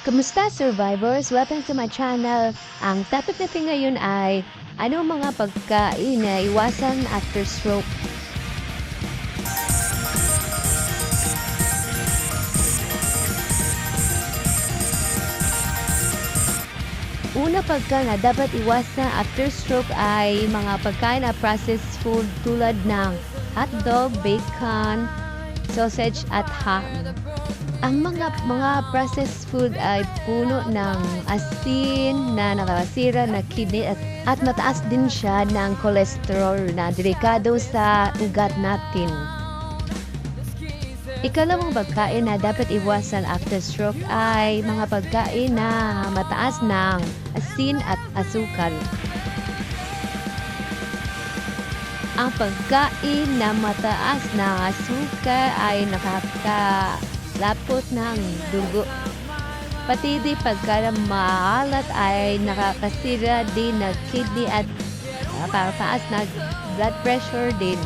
Kamusta survivors? Welcome to my channel. Ang topic natin ngayon ay ano mga pagkain na iwasan after stroke. Una pagka na dapat iwasan after stroke ay mga pagkain na processed food tulad ng hotdog, bacon, sausage at ham. Ang mga processed food ay puno ng asin na nakakasira na kidney at mataas din siya ng cholesterol na delikado sa ugat natin. Ikalawang pagkain na dapat iwasan after stroke ay mga pagkain na mataas ng asin at asukal. Ang pagkain na mataas ng asukal ay lapot ng dugo. Pati di pagka maalat ay nakakasira din ng kidney at nakakataas ng blood pressure din.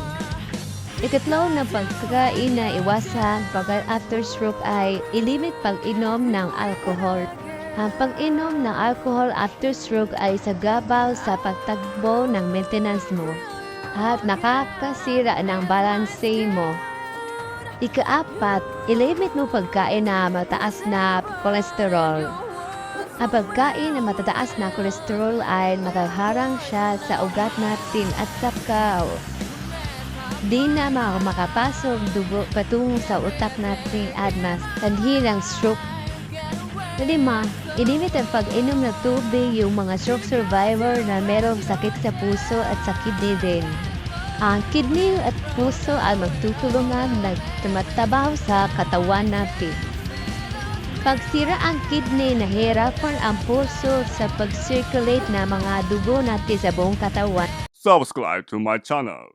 Ikatlo na pagkain na iwasan pag after stroke ay ilimit pag-inom ng alcohol. Ang pag-inom ng alcohol after stroke ay sagabaw sa pagtakbo ng maintenance mo at nakakasira ng balanse mo. Ikaapat, ilimit mo pagkain na mataas na cholesterol. Ang pagkain na matataas na cholesterol ay nakaharang siya sa ugat natin at saka di na makapasok dugo patungo sa utak natin at mas sanhi ng stroke. 5, ilimit ang pag-inom ng tubig yung mga stroke survivor na merong sakit sa puso at sa kidney din. Ang kidney at puso ay magtutulungan na tumatrabaho sa katawan natin. Pag sira ang kidney, nahihirapan ang puso sa pag-circulate na mga dugo natin sa buong katawan. Subscribe to my channel.